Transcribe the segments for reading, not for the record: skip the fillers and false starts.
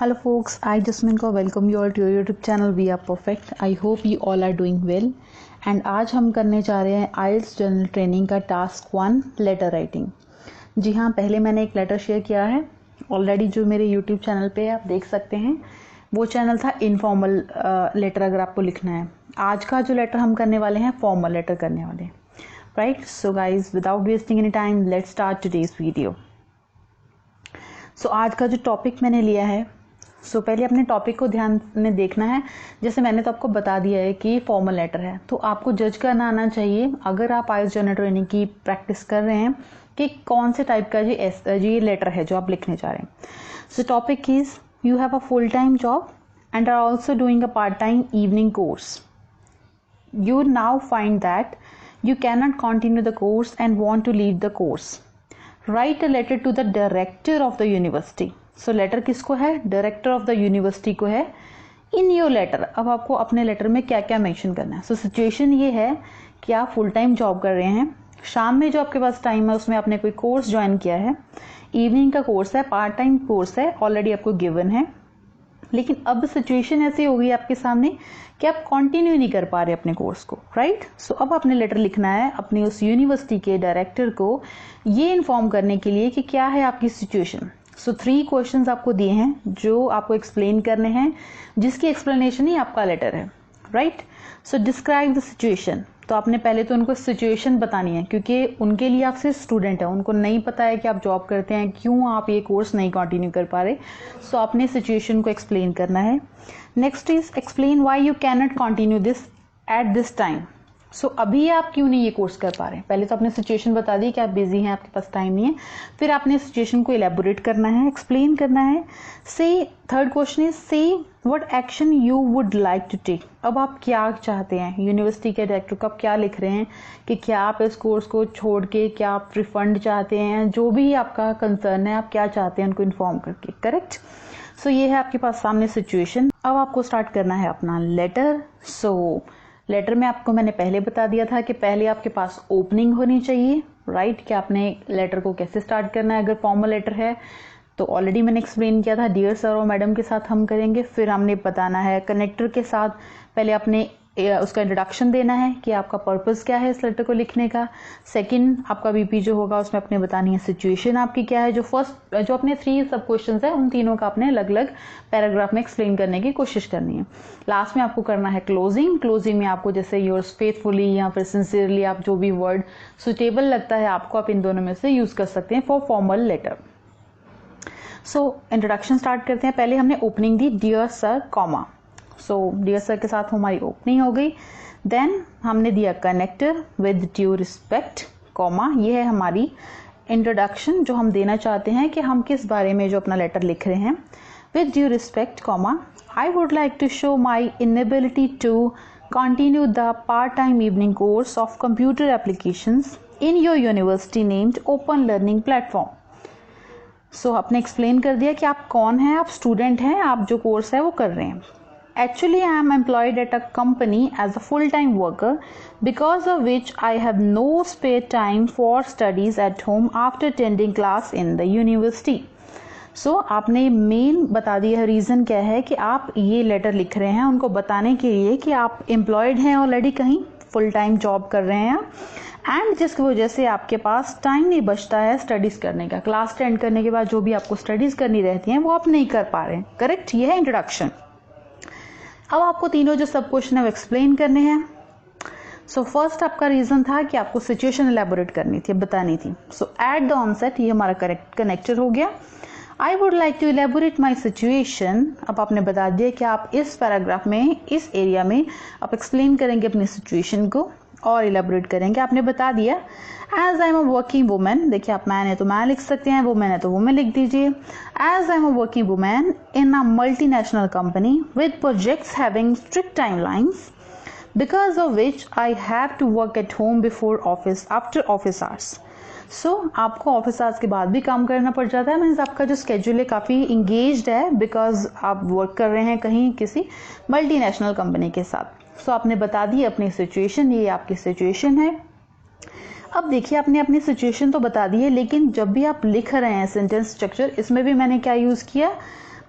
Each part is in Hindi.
Hello folks, I Jasmine को welcome you all to your YouTube channel We Are Perfect. I hope you all are doing well. And आज हम करने जा रहे हैं IELTS जनरल ट्रेनिंग का टास्क 1 लेटर राइटिंग। जी हाँ, पहले मैंने एक लेटर शेयर किया है ऑलरेडी जो मेरे YouTube चैनल पे आप देख सकते हैं। वो चैनल था इनफॉर्मल लेटर अगर आपको लिखना है। आज का जो लेटर हम करने वाले हैं फॉर्मल लेटर करने वाले हैं, right. So guys without wasting any time let's start today's video. So आज का जो टॉपिक मैंने लिया है, पहले अपने टॉपिक को ध्यान में देखना है। जैसे मैंने तो आपको बता दिया है कि फॉर्मल लेटर है, तो आपको जज करना आना चाहिए अगर आप IELTS जनरल ट्रेनिंग की प्रैक्टिस कर रहे हैं कि कौन से टाइप का ये लेटर है जो आप लिखने जा रहे हैं। So topic is you have a full time job and are also doing a part time evening course. You now find that you cannot continue the course and want to leave the course. Write a letter to the director of the university. So letter किसको है? Director of the university को है। In your letter, अब आपको अपने लेटर में क्या क्या मेंशन करना है। So situation ये है कि आप फुल टाइम जॉब कर रहे हैं, शाम में जो आपके पास टाइम है उसमें आपने कोई कोर्स ज्वाइन किया है, इवनिंग का कोर्स है, पार्ट टाइम कोर्स है, ऑलरेडी आपको गिवन है। लेकिन अब सिचुएशन ऐसी हो गई आपके सामने कि आप कंटिन्यू नहीं कर पा रहे अपने कोर्स को, राइट। सो अब आपने लेटर लिखना है अपनी उस यूनिवर्सिटी के डायरेक्टर को ये इन्फॉर्म करने के लिए कि क्या है आपकी सिचुएशन। सो 3 क्वेश्चंस आपको दिए हैं जो आपको एक्सप्लेन करने हैं, जिसकी एक्सप्लेनेशन ही आपका लेटर है, right. So describe the situation. तो आपने पहले तो उनको सिचुएशन बतानी है, क्योंकि उनके लिए आप सिर्फ स्टूडेंट है, उनको नहीं पता है कि आप जॉब करते हैं, क्यों आप ये कोर्स नहीं कंटिन्यू कर पा रहे। सो आपने सिचुएशन को एक्सप्लेन करना है। Next is explain why you can not continue this at this time. So अभी आप क्यों नहीं ये कोर्स कर पा रहे हैं। पहले तो आपने सिचुएशन बता दी कि आप बिजी हैं, आपके पास टाइम नहीं है। फिर आपने सिचुएशन को इलेबोरेट करना है, एक्सप्लेन करना है। Say third question is say what action you would like to take. अब आप क्या चाहते हैं, यूनिवर्सिटी के डायरेक्टर को आप क्या लिख रहे हैं कि क्या आप इस कोर्स को छोड़ के क्या आप रिफंड चाहते हैं, जो भी आपका कंसर्न है, आप क्या चाहते हैं उनको इन्फॉर्म करके, करेक्ट। सो ये है आपके पास सामने सिचुएशन। अब आपको स्टार्ट करना है अपना लेटर। सो लेटर में आपको मैंने पहले बता दिया था कि पहले आपके पास ओपनिंग होनी चाहिए, राइट, कि आपने लेटर को कैसे स्टार्ट करना है। अगर फॉर्मल लेटर है तो ऑलरेडी मैंने एक्सप्लेन किया था, डियर सर और मैडम के साथ हम करेंगे। फिर हमने बताना है कनेक्टर के साथ, पहले आपने उसका इंट्रोडक्शन देना है कि आपका पर्पस क्या है इस लेटर को लिखने का। सेकंड आपका बीपी जो होगा उसमें आपने बतानी है सिचुएशन आपकी क्या है। जो अपने 3 सब क्वेश्चंस है उन तीनों का आपने अलग अलग पैराग्राफ में एक्सप्लेन करने की कोशिश करनी है। लास्ट में आपको करना है क्लोजिंग। क्लोजिंग में आपको जैसे योर्स फेथफुली या फिर सिंसियरली, आप जो भी वर्ड सुटेबल लगता है आपको, आप इन दोनों में से यूज कर सकते हैं for formal letter. So introduction start करते हैं। पहले हमने ओपनिंग दी dear sir comma. So dear sir के साथ हमारी ओपनिंग हो गई। देन हमने दिया connector with due respect comma. ये है हमारी इंट्रोडक्शन जो हम देना चाहते हैं कि हम किस बारे में जो अपना लेटर लिख रहे हैं। With due respect comma I would like to show my inability to continue the part time evening course of computer applications in your university named open learning platform. So आपने एक्सप्लेन कर दिया कि आप कौन हैं, आप स्टूडेंट हैं, आप जो कोर्स है वो कर रहे हैं। Actually, I am employed at a company as a full-time worker, because of which I have no spare time for studies at home after attending class in the university. So, आपने मेन बता दिया है रीज़न क्या है कि आप ये लेटर लिख रहे हैं उनको बताने के लिए कि आप एम्प्लॉयड हैं ऑलरेडी, कहीं फुल टाइम जॉब कर रहे हैं एंड जिसकी वजह से आपके पास टाइम नहीं बचता है स्टडीज़ करने का। क्लास अटेंड करने के बाद जो भी आपको स्टडीज़ करनी रहती हैं वो आप नहीं कर पा रहे हैं, करेक्ट। ये है इंट्रोडक्शन। अब आपको तीनों जो सब क्वेश्चन है वो एक्सप्लेन करने हैं। सो फर्स्ट आपका रीजन था कि आपको सिचुएशन एलैबोरेट करनी थी, बतानी थी। सो एट द ऑनसेट ये हमारा करेक्ट कनेक्टर हो गया। I would like to elaborate my situation. अब आपने बता दिया कि आप इस पैराग्राफ में, इस एरिया में आप एक्सप्लेन करेंगे अपनी सिचुएशन को और इलेबोरेट करेंगे। आपने बता दिया as I am a working women. देखिए आप मैन है तो मैन लिख सकते हैं, वुमेन है तो वुमेन लिख दीजिए। As I am a working women in a multinational company with projects having strict timelines, because of which I have to work at home before office after office hours. So आपको ऑफिस आवर्स के बाद भी काम करना पड़ जाता है। मीन्स आपका जो स्केड्यूल है काफ़ी इंगेज्ड है, बिकॉज आप वर्क कर रहे हैं कहीं किसी मल्टीनेशनल कंपनी के साथ। सो आपने बता दी अपनी सिचुएशन, ये आपकी सिचुएशन है। अब देखिए आपने अपनी सिचुएशन तो बता दी है, लेकिन जब भी आप लिख रहे हैं सेंटेंस स्ट्रक्चर, इसमें भी मैंने क्या यूज़ किया,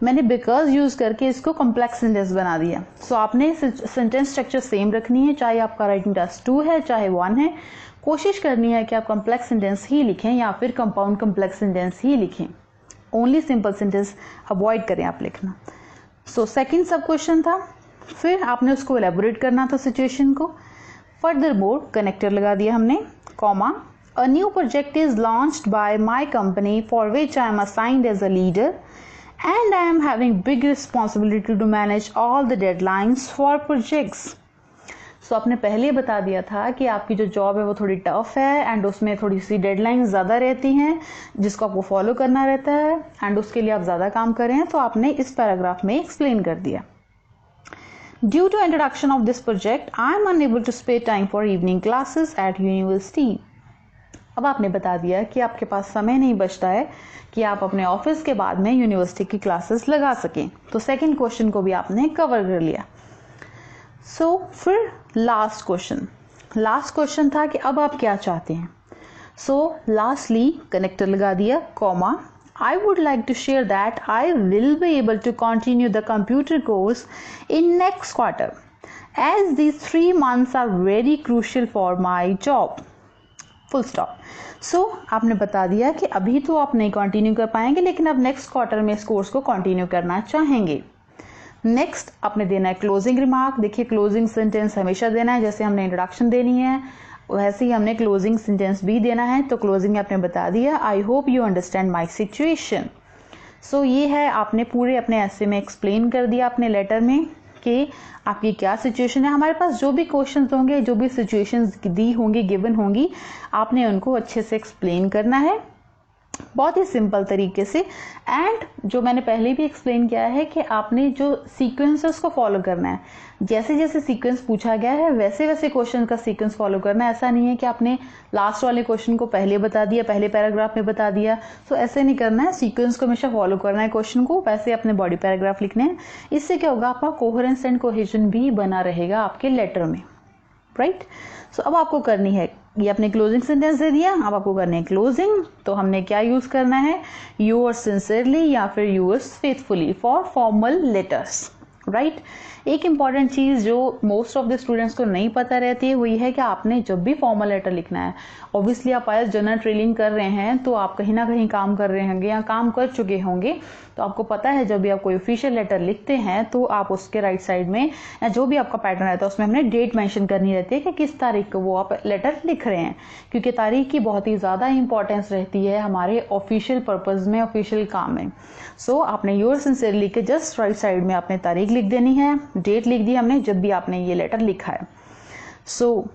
मैंने बिकॉज यूज करके इसको कॉम्प्लेक्स सेंटेंस बना दिया। सो आपने सेंटेंस स्ट्रक्चर सेम रखनी है, चाहे आपका राइटिंग टास्क 2 है चाहे 1 है। कोशिश करनी है कि आप कॉम्प्लेक्स सेंटेंस ही लिखें या फिर कंपाउंड कॉम्प्लेक्स सेंटेंस ही लिखें। ओनली सिंपल सेंटेंस अवॉइड करें आप लिखना। सो सेकंड सब क्वेश्चन था, फिर आपने उसको एलेबोरेट करना था सिचुएशन को। फर्दर मोर कनेक्टर लगा दिया हमने, comma, a new project is launched by my company for which I am assigned as a leader and I am having big responsibility to manage all the deadlines for projects. So आपने पहले बता दिया था कि आपकी जो जॉब है वो थोड़ी टफ है एंड उसमें थोड़ी सी डेडलाइंस ज़्यादा रहती हैं जिसको आपको फॉलो करना रहता है एंड उसके लिए आप ज़्यादा काम कर रहे हैं, तो आपने इस पैराग्राफ में एक्सप्लेन कर दिया। Due to introduction of this project, I am unable to spare time for evening classes at university. अब आपने बता दिया कि आपके पास समय नहीं बचता है कि आप अपने ऑफिस के बाद में यूनिवर्सिटी की क्लासेस लगा सकें। तो सेकंड क्वेश्चन को भी आपने कवर कर लिया। सो फिर लास्ट क्वेश्चन था कि अब आप क्या चाहते हैं। सो लास्टली कनेक्टर लगा दिया, comma, I would like to share that I will be able to continue the computer course in next quarter as these 3 months are very crucial for my job. Full stop. So आपने बता दिया कि अभी तो आप नहीं कंटिन्यू कर पाएंगे लेकिन अब नेक्स्ट क्वार्टर में इस कोर्स को कंटिन्यू करना चाहेंगे। नेक्स्ट आपने देना है क्लोजिंग रिमार्क। देखिए क्लोजिंग सेंटेंस हमेशा देना है, जैसे हमने इंट्रोडक्शन देनी है वैसे ही हमने क्लोजिंग सेंटेंस भी देना है। तो क्लोजिंग आपने बता दिया, I hope you understand my situation. So ये है, आपने पूरे अपने ऐसे में एक्सप्लेन कर दिया अपने लेटर में कि आपकी क्या सिचुएशन है। हमारे पास जो भी क्वेश्चंस होंगे, जो भी सिचुएशंस दी होंगी, गिवन होंगी, आपने उनको अच्छे से एक्सप्लेन करना है बहुत ही सिंपल तरीके से। एंड जो मैंने पहले भी एक्सप्लेन किया है कि आपने जो सीक्वेंस है उसको फॉलो करना है। जैसे जैसे सीक्वेंस पूछा गया है वैसे वैसे क्वेश्चन का सीक्वेंस फॉलो करना है। ऐसा नहीं है कि आपने लास्ट वाले क्वेश्चन को पहले बता दिया, पहले पैराग्राफ में बता दिया। सो ऐसे नहीं करना है, सीक्वेंस को हमेशा फॉलो करना है क्वेश्चन को, वैसे अपने बॉडी पैराग्राफ लिखने हैं। इससे क्या होगा, आपका कोहेरेंस एंड कोहेजन भी बना रहेगा आपके लेटर में, राइट। सो अब आपको करनी है, ये अपने क्लोजिंग सेंटेंस दे दिया, अब आपको करनी है क्लोजिंग। तो हमने क्या यूज करना है, योर्स सिंसियरली या फिर yours faithfully for formal letters, right. एक इंपॉर्टेंट चीज जो मोस्ट ऑफ द स्टूडेंट्स को नहीं पता रहती है वो ये है कि आपने जब भी फॉर्मल लेटर लिखना है, ऑब्वियसली आप आईएलटीएस जनरल ट्रेनिंग कर रहे हैं तो आप कहीं ना कहीं काम कर रहे होंगे या काम कर चुके होंगे, तो आपको पता है जब भी आप कोई ऑफिशियल लेटर लिखते हैं तो आप उसके राइट साइड में या जो भी आपका पैटर्न रहता है उसमें हमने डेट मेंशन करनी रहती है कि किस तारीख को वो आप लेटर लिख रहे हैं, क्योंकि तारीख की बहुत ही ज़्यादा इंपॉर्टेंस रहती है हमारे ऑफिशियल पर्पज़ में, ऑफिशियल काम में। सो आपने योर सिंसियरली लिख के जस्ट राइट साइड में आपने तारीख लिख देनी है, डेट लिख दी हमने जब भी आपने ये लेटर लिखा है। सो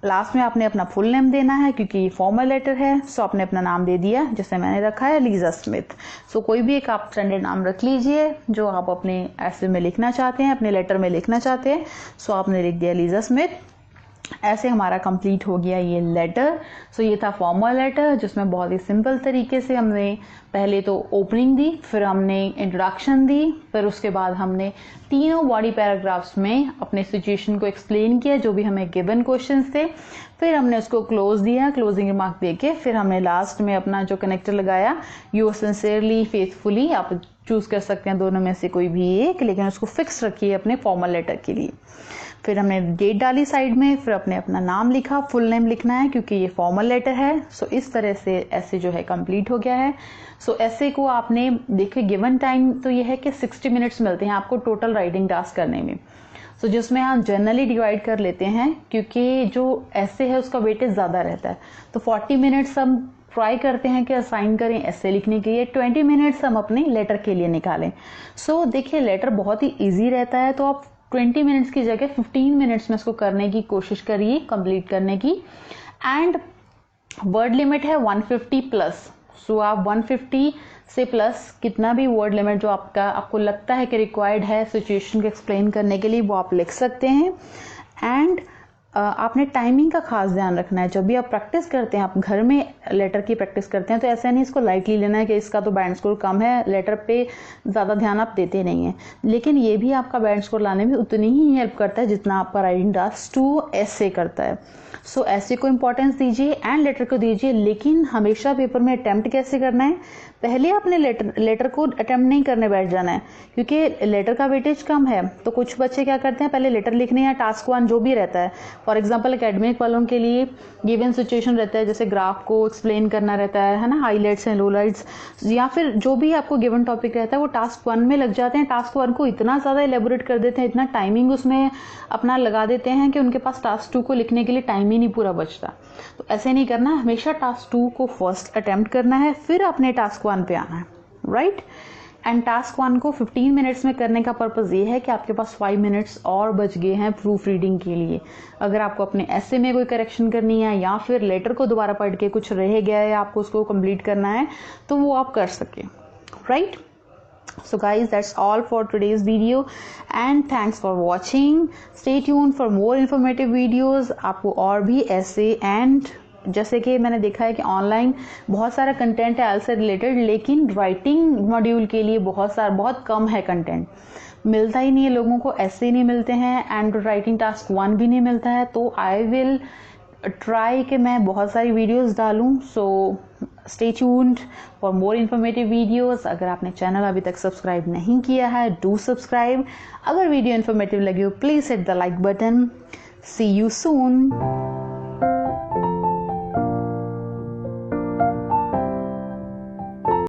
लास्ट में आपने अपना फुल नेम देना है क्योंकि ये फॉर्मल लेटर है। सो आपने अपना नाम दे दिया, जैसे मैंने रखा है लीजा स्मिथ। सो कोई भी एक आप स्टैंडर्ड नाम रख लीजिए जो आप अपने ऐसे में लिखना चाहते हैं, अपने लेटर में लिखना चाहते हैं। सो आपने लिख दिया लीजा स्मिथ। ऐसे हमारा कंप्लीट हो गया ये लेटर। सो ये था फॉर्मल लेटर जिसमें बहुत ही सिंपल तरीके से हमने पहले तो ओपनिंग दी, फिर हमने इंट्रोडक्शन दी, फिर उसके बाद हमने तीनों बॉडी पैराग्राफ्स में अपने सिचुएशन को एक्सप्लेन किया जो भी हमें गिवन क्वेश्चंस थे, फिर हमने उसको क्लोज दिया, क्लोजिंग रिमार्क देके, फिर हमने लास्ट में अपना जो कनेक्टर लगाया योर सिंसियरली फेथफुली, आप चूज कर सकते हैं दोनों में से कोई भी एक, लेकिन उसको फिक्स रखिए अपने फॉर्मल लेटर के लिए। फिर हमने डेट डाली साइड में, फिर अपने अपना नाम लिखा, फुल नेम लिखना है क्योंकि ये फॉर्मल लेटर है। सो इस तरह से ऐसे जो है कंप्लीट हो गया है। सो ऐसे को आपने देखिए गिवन टाइम तो ये है कि 60 मिनट्स मिलते हैं आपको टोटल राइटिंग टास्क करने में। सो जिसमें हम जनरली डिवाइड कर लेते हैं क्योंकि जो ऐसे है उसका वेटेज ज्यादा रहता है, तो 40 मिनट्स हम ट्राई करते हैं कि असाइन करें ऐसे लिखने के लिए, 20 मिनट्स हम अपने लेटर के लिए निकालें। सो देखिए लेटर बहुत ही ईजी रहता है, तो आप 20 मिनट्स की जगह 15 मिनट्स में इसको करने की कोशिश करिए, कंप्लीट करने की। एंड वर्ड लिमिट है 150 प्लस। सो आप 150 से प्लस कितना भी वर्ड लिमिट जो आपको लगता है कि रिक्वायर्ड है सिचुएशन को एक्सप्लेन करने के लिए वो आप लिख सकते हैं। एंड आपने टाइमिंग का खास ध्यान रखना है। जब भी आप प्रैक्टिस करते हैं, आप घर में लेटर की प्रैक्टिस करते हैं, तो ऐसा नहीं इसको लाइटली लेना है कि इसका तो बैंड स्कोर कम है, लेटर पे ज़्यादा ध्यान आप देते नहीं हैं। लेकिन ये भी आपका बैंड स्कोर लाने में उतनी ही हेल्प करता है जितना आपका राइटिंग टास्क 2 ऐसे करता है। सो ऐसे को इम्पोर्टेंस दीजिए एंड लेटर को दीजिए, लेकिन हमेशा पेपर में अटेम्प्ट कैसे करना है, पहले आपने लेटर को अटेम्प्ट नहीं करने बैठ जाना है, क्योंकि लेटर का वेटेज कम है। तो कुछ बच्चे क्या करते हैं, पहले लेटर लिखने या टास्क 1 जो भी रहता है, फॉर एग्जांपल एकेडमिक वालों के लिए गिवन सिचुएशन रहता है, जैसे ग्राफ को एक्सप्लेन करना रहता है ना, हाईलाइट्स एंड लोलाइट्स, या फिर जो भी आपको गिवन टॉपिक रहता है वो टास्क 1 में लग जाते हैं। टास्क 1 को इतना ज़्यादा एलेबोरेट कर देते हैं, इतना टाइमिंग उसमें अपना लगा देते हैं कि उनके पास टास्क 2 को लिखने के लिए टाइम ही नहीं पूरा बचता। तो ऐसे नहीं करना, हमेशा टास्क 2 को फर्स्ट अटेम्प्ट करना है, फिर अपने टास्क 1 पे आना है, राइट। एंड टास्क 1 को 15 मिनट्स में करने का पर्पज़ ये है कि आपके पास 5 मिनट्स और बच गए हैं प्रूफ रीडिंग के लिए। अगर आपको अपने ऐसे में कोई करेक्शन करनी है या फिर लेटर को दोबारा पढ़ के कुछ रह गया है, आपको उसको कंप्लीट करना है, तो वो आप कर सकें, right. So guys, that's all for today's video and thanks for watching. Stay tuned for more informative videos. आपको और भी ऐसे एंड जैसे कि मैंने देखा है कि ऑनलाइन बहुत सारा कंटेंट है आइल्स से रिलेटेड, लेकिन राइटिंग मॉड्यूल के लिए बहुत कम है कंटेंट, मिलता ही नहीं है लोगों को, ऐसे ही नहीं मिलते हैं एंड राइटिंग टास्क 1 भी नहीं मिलता है। तो आई विल ट्राई कि मैं बहुत सारी वीडियोस डालूं। So stay tuned for more informative videos. अगर आपने चैनल अभी तक सब्सक्राइब नहीं किया है, डू सब्सक्राइब। अगर वीडियो इन्फॉर्मेटिव लगी हो, please hit the like button. See you soon.